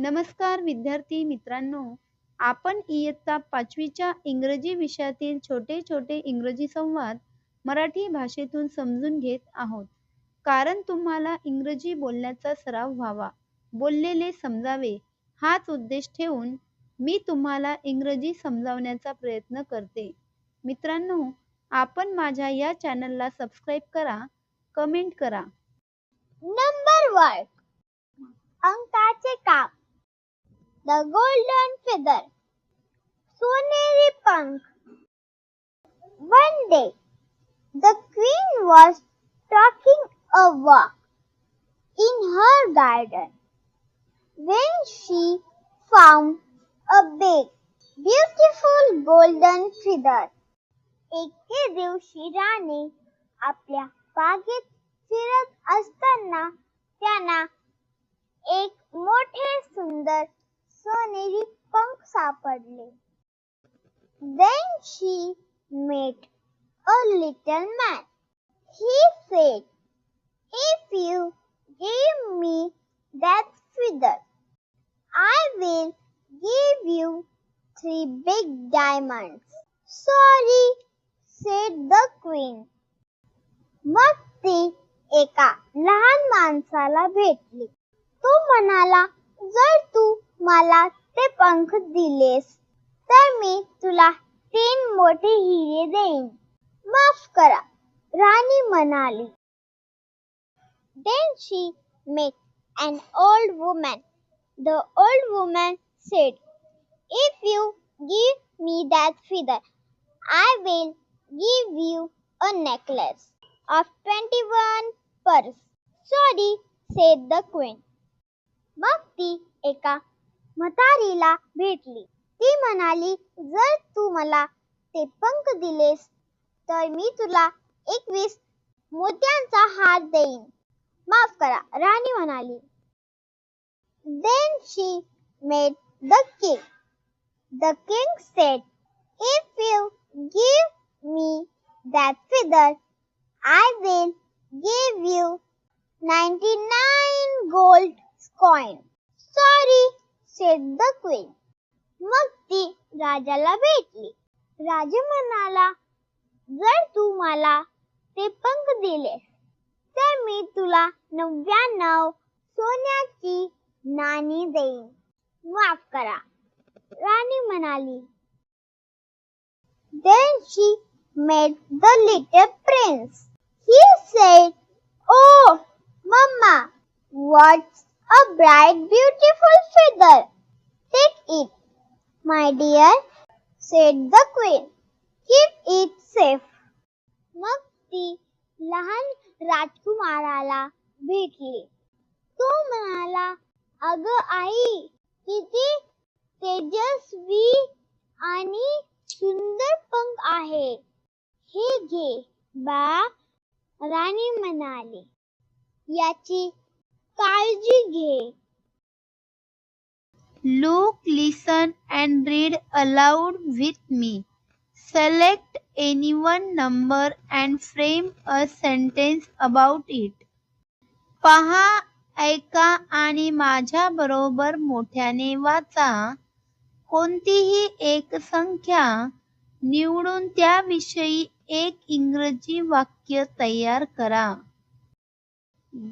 नमस्कार विद्यार्थी मित्रांनो, आपण इयत्ता 5वीच्या इंग्रजी विषयातील छोटे छोटे इंग्रजी संवाद मराठी भाषेतून समजून घेत आहोत. कारण तुम्हाला इंग्रजी बोलण्याचा सराव व्हावा, बोललेले समजावे हाच उद्देश ठेवून मी तुम्हाला इंग्रजी समजावण्याचा प्रयत्न करते. मित्रांनो, आपण माझ्या या चॅनलला सबस्क्राईब करा, कमेंट करा. नंबर 1. अंकाचे काप. The golden feather. सोनेरी पंख. One day, the queen was taking a walk in her garden when she found a big, beautiful golden feather. एके दिवशी राणी आपल्या बागेत फिरत असताना त्यांना एक मोठे सुंदर सोनेरी पंख सापडले. Then she met a little man. He said, "If you give me that feather, I will give you 3 big diamonds." "Sorry," said the queen. मग ती एका लहान माणसाला भेटली. तो म्हणाला, "जर तू मला ते पंख दिलेस तर मी तुला 3 मोठे हिरे देईन." "माफ करा," राणी म्हणाली. Then she met an old woman. The old woman said, "If you give me that feather, I will give you a necklace of 21 pearls." "Sorry," said the queen. मग ती एका म्हातारीला भेटली. ती म्हणाली, "जर तू मला ते पंख दिलेस तर मी तुला 21 मोत्यांचा हार देईन." "माफ करा," राणी म्हणाली. Then she met the king. The king said, "If you give me that feather, I will give you 99 gold coins." "Sorry," said the queen. मग ती राजाला भेटली. राजा म्हणाला, "जर तू मला ते पंख दिलेस तर मी तुला 99 सोन्याची नाणी देईन." "माफ करा," राणी म्हणाली. Then she met the little prince. He said, "Oh, Mama, what's a bright, beautiful feather. Take it." "My dear," said the queen, "keep it safe." मग ती लहान राजकुमाराला भेटली. तो म्हणाला, "अगं आई, किती तेजस्वी आणि सुंदर पंख आहे. हे घे बाळा." राणी म्हणाली, "याची काळजी घे." Look, listen and read aloud with me. Select any one number and frame a sentence about it. पहा, ऐका आणि माझ्या बरोबर मोठ्याने वाचा. कोणतीही एक संख्या निवडून त्याविषयी एक इंग्रजी वाक्य तयार करा.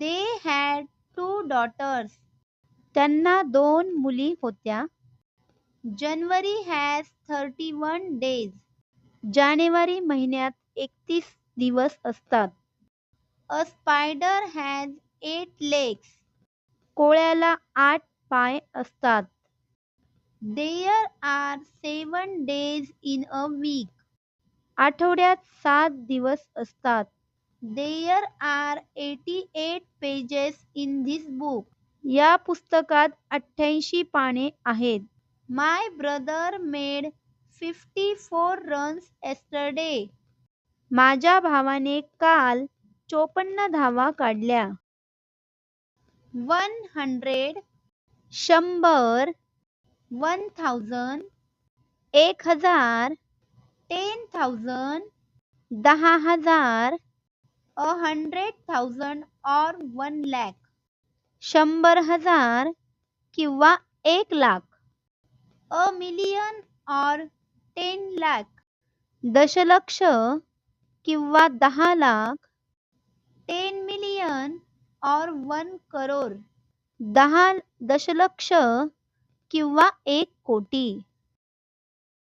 They had 2 daughters. त्यांना 2 मुली होत्या. January has 31 days. जानेवारी महिन्यात 31 दिवस असतात. A spider has 8 legs. कोळ्याला 8 पाय असतात. There are 7 days in a week. आठवड्यात 7 दिवस असतात. There are 88 pages in this book. या पुस्तकात 88 पाने आहेत. My brother made 54 runs yesterday. माझ्या भावाने काल 54 धावा काढल्या. 100 100 1000 1000 10,000 10,000 100,000 or 1 lakh 100,000 किंवा 1 lakh. A million or 10 lakh. दशलक्ष किंवा 10 लाख. 10 million or 1 crore. 10 दशलक्ष किंवा 1 कोटी.